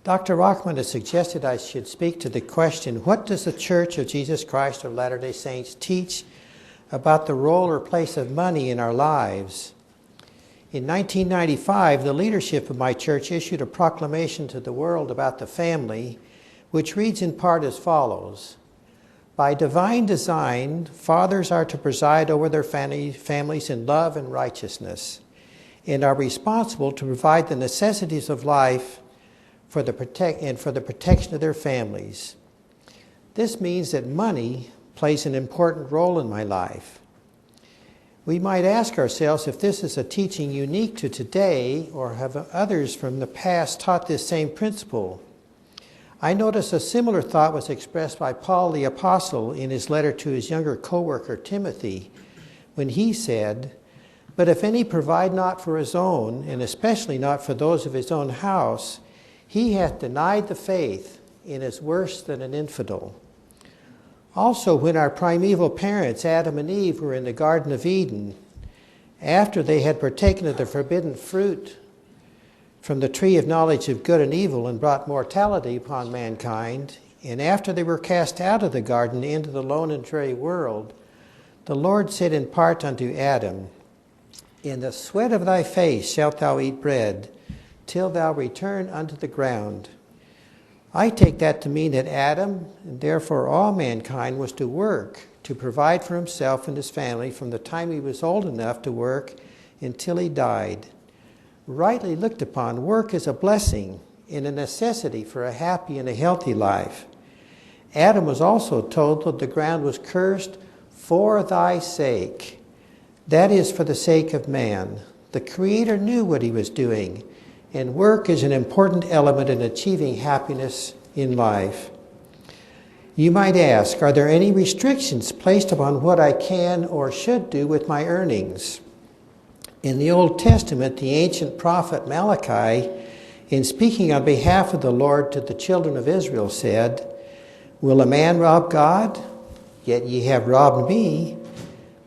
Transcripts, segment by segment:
Dr. Rockman has suggested I should speak to the question, what does the Church of Jesus Christ of Latter-day Saints teach about the role or place of money in our lives? In 1995, the leadership of my church issued a proclamation to the world about the family, which reads in part as follows. By divine design, fathers are to preside over their families in love and righteousness, and are responsible to provide the necessities of life for the protection of their families. This means that money plays an important role in my life. We might ask ourselves if this is a teaching unique to today, or have others from the past taught this same principle. I notice a similar thought was expressed by Paul the Apostle in his letter to his younger co-worker Timothy, when he said, "But if any provide not for his own, and especially not for those of his own house, he hath denied the faith and is worse than an infidel." Also, when our primeval parents, Adam and Eve, were in the Garden of Eden, after they had partaken of the forbidden fruit from the tree of knowledge of good and evil and brought mortality upon mankind, and after they were cast out of the garden into the lone and dreary world, the Lord said in part unto Adam, "In the sweat of thy face shalt thou eat bread, till thou return unto the ground." I take that to mean that Adam, and therefore all mankind, was to work to provide for himself and his family from the time he was old enough to work until he died. Rightly looked upon, work is a blessing and a necessity for a happy and a healthy life. Adam was also told that the ground was cursed for thy sake. That is, for the sake of man. The Creator knew what he was doing, and work is an important element in achieving happiness in life. You might ask, are there any restrictions placed upon what I can or should do with my earnings? In the Old Testament, the ancient prophet Malachi, in speaking on behalf of the Lord to the children of Israel, said, "Will a man rob God? Yet ye have robbed me.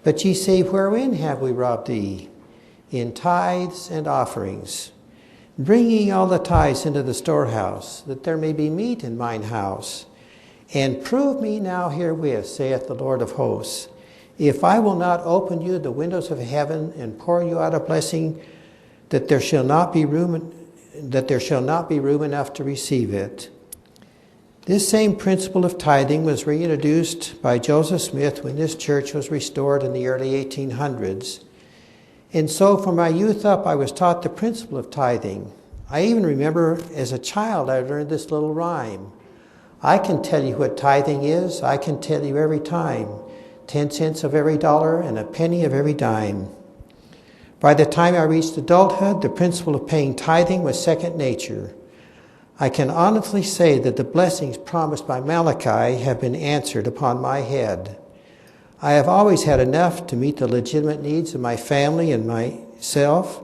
But ye say, wherein have we robbed thee? In tithes and offerings. Bring ye all the tithes into the storehouse, that there may be meat in mine house. And prove me now herewith, saith the Lord of hosts, if I will not open you the windows of heaven and pour you out a blessing, that there shall not be room enough to receive it." This same principle of tithing was reintroduced by Joseph Smith when this church was restored in the early 1800s. And so from my youth up, I was taught the principle of tithing. I even remember as a child I learned this little rhyme. I can tell you what tithing is. I can tell you every time. 10 cents of every dollar and a penny of every dime. By the time I reached adulthood, the principle of paying tithing was second nature. I can honestly say that the blessings promised by Malachi have been answered upon my head. I have always had enough to meet the legitimate needs of my family and myself.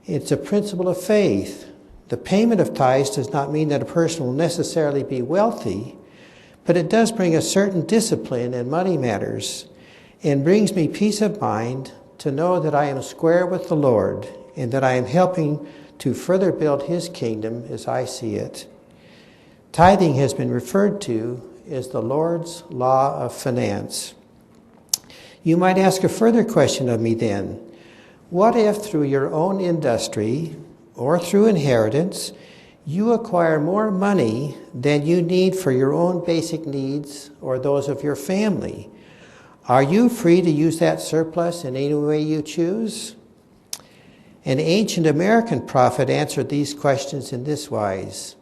It's a principle of faith. The payment of tithes does not mean that a person will necessarily be wealthy, but it does bring a certain discipline in money matters and brings me peace of mind to know that I am square with the Lord and that I am helping to further build His kingdom as I see it. Tithing has been referred to as the Lord's law of finance. You might ask a further question of me then. What if through your own industry or through inheritance, you acquire more money than you need for your own basic needs or those of your family? Are you free to use that surplus in any way you choose? An ancient American prophet answered these questions in this wise: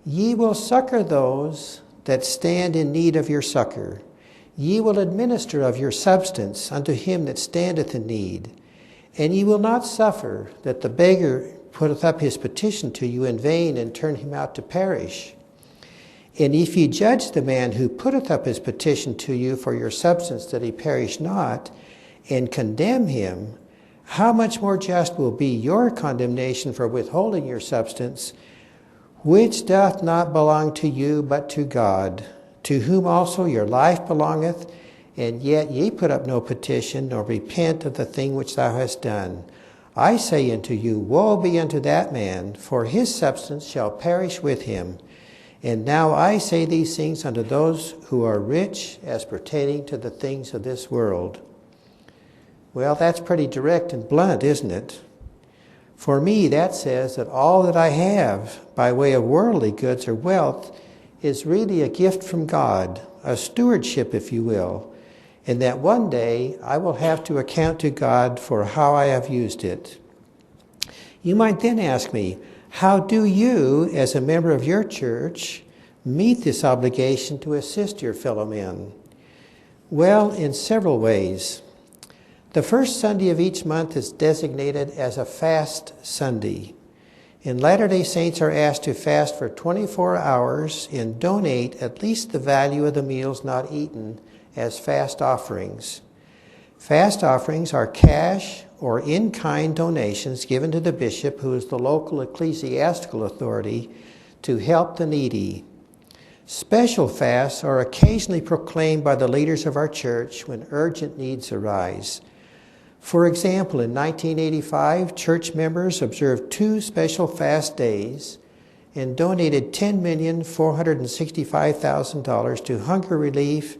"Ye will succor those that stand in need of your succor. Ye will administer of your substance unto him that standeth in need. And ye will not suffer that the beggar putteth up his petition to you in vain, and turn him out to perish. And if ye judge the man who putteth up his petition to you for your substance that he perish not, and condemn him, how much more just will be your condemnation for withholding your substance, which doth not belong to you but to God, to whom also your life belongeth, and yet ye put up no petition, nor repent of the thing which thou hast done. I say unto you, woe be unto that man, for his substance shall perish with him. And now I say these things unto those who are rich, as pertaining to the things of this world. Well, that's pretty direct and blunt, isn't it? For me, that says that all that I have by way of worldly goods or wealth is really a gift from God, a stewardship, if you will, and that one day I will have to account to God for how I have used it. You might then ask me, how do you, as a member of your church, meet this obligation to assist your fellow men? Well, in several ways. The first Sunday of each month is designated as a fast Sunday. And Latter-day Saints are asked to fast for 24 hours and donate at least the value of the meals not eaten as fast offerings. Fast offerings are cash or in-kind donations given to the bishop, who is the local ecclesiastical authority, to help the needy. Special fasts are occasionally proclaimed by the leaders of our church when urgent needs arise. For example, in 1985, church members observed 2 special fast days and donated $10,465,000 to hunger relief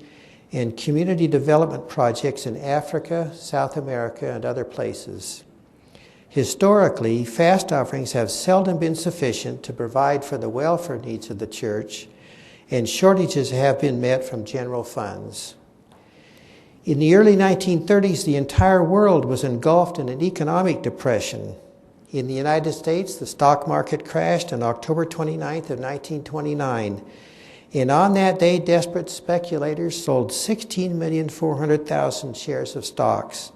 and community development projects in Africa, South America, and other places. Historically, fast offerings have seldom been sufficient to provide for the welfare needs of the church, and shortages have been met from general funds. In the early 1930s, the entire world was engulfed in an economic depression. In the United States, the stock market crashed on October 29th of 1929. And on that day, desperate speculators sold 16,400,000 shares of stocks.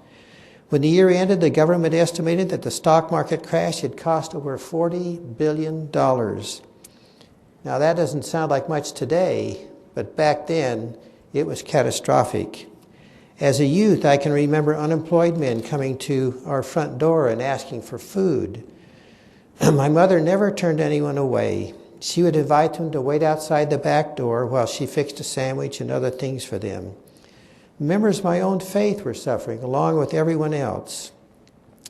When the year ended, the government estimated that the stock market crash had cost over $40 billion. Now, that doesn't sound like much today, but back then, it was catastrophic. As a youth, I can remember unemployed men coming to our front door and asking for food. My mother never turned anyone away. She would invite them to wait outside the back door while she fixed a sandwich and other things for them. Members of my own faith were suffering along with everyone else.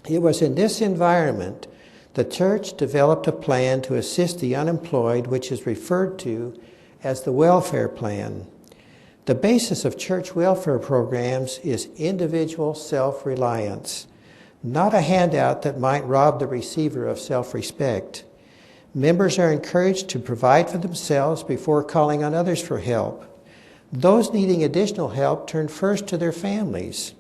It was in this environment the church developed a plan to assist the unemployed, which is referred to as the welfare plan. The basis of church welfare programs is individual self-reliance, not a handout that might rob the receiver of self-respect. Members are encouraged to provide for themselves before calling on others for help. Those needing additional help turn first to their families.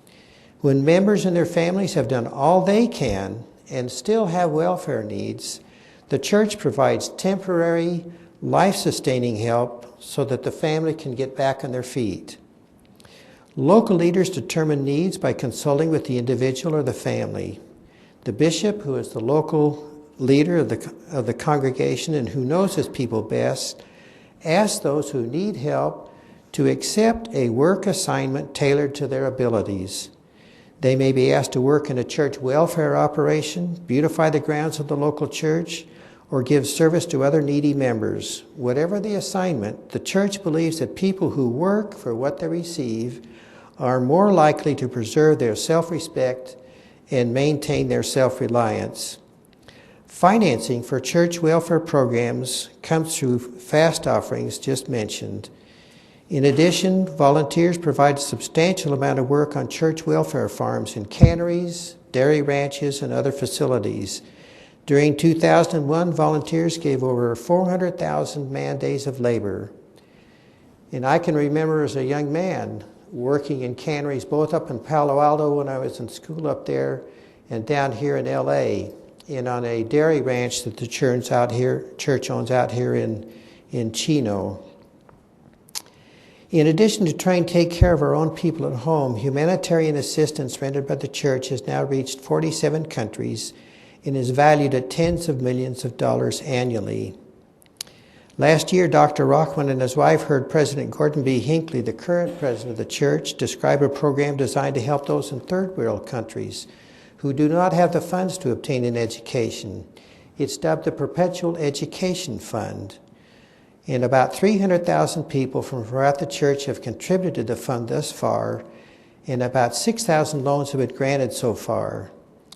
When members and their families have done all they can and still have welfare needs, the church provides temporary, life-sustaining help so that the family can get back on their feet. Local leaders determine needs by consulting with the individual or the family. The bishop, who is the local leader of the congregation and who knows his people best, asks those who need help to accept a work assignment tailored to their abilities. They may be asked to work in a church welfare operation, beautify the grounds of the local church, or give service to other needy members. Whatever the assignment, the church believes that people who work for what they receive are more likely to preserve their self-respect and maintain their self-reliance. Financing for church welfare programs comes through fast offerings just mentioned. In addition, volunteers provide a substantial amount of work on church welfare farms in canneries, dairy ranches, and other facilities. During 2001, volunteers gave over 400,000 man-days of labor. And I can remember as a young man working in canneries both up in Palo Alto when I was in school up there and down here in LA, and on a dairy ranch that the church owns out here in Chino. In addition to trying to take care of our own people at home, humanitarian assistance rendered by the church has now reached 47 countries and is valued at tens of millions of dollars annually. Last year, Dr. Rockman and his wife heard President Gordon B. Hinckley, the current president of the church, describe a program designed to help those in third world countries who do not have the funds to obtain an education. It's dubbed the Perpetual Education Fund. And about 300,000 people from throughout the church have contributed to the fund thus far, and about 6,000 loans have been granted so far.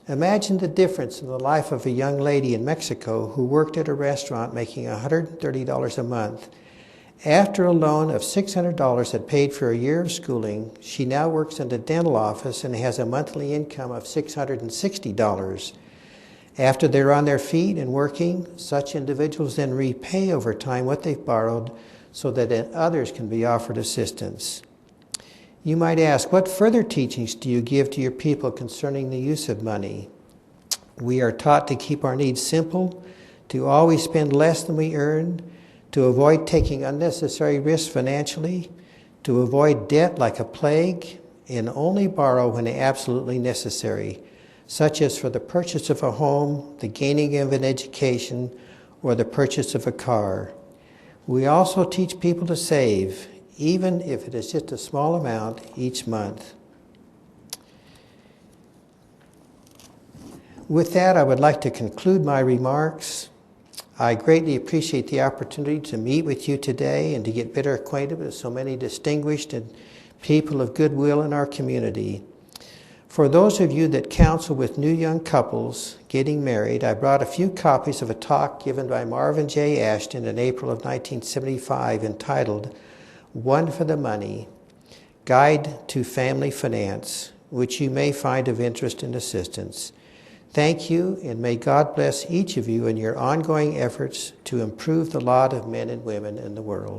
Imagine the difference in the life of a young lady in Mexico who worked at a restaurant making $130 a month. After a loan of $600 that paid for a year of schooling, she now works in the dental office and has a monthly income of $660. After they're on their feet and working, such individuals then repay over time what they've borrowed so that others can be offered assistance. You might ask, what further teachings do you give to your people concerning the use of money? We are taught to keep our needs simple, to always spend less than we earn, to avoid taking unnecessary risks financially, to avoid debt like a plague, and only borrow when absolutely necessary, such as for the purchase of a home, the gaining of an education, or the purchase of a car. We also teach people to save, even if it is just a small amount each month. With that, I would like to conclude my remarks. I greatly appreciate the opportunity to meet with you today and to get better acquainted with so many distinguished and people of goodwill in our community. For those of you that counsel with new young couples getting married, I brought a few copies of a talk given by Marvin J. Ashton in April of 1975 entitled One for the Money, Guide to Family Finance, which you may find of interest and assistance. Thank you, and may God bless each of you in your ongoing efforts to improve the lot of men and women in the world.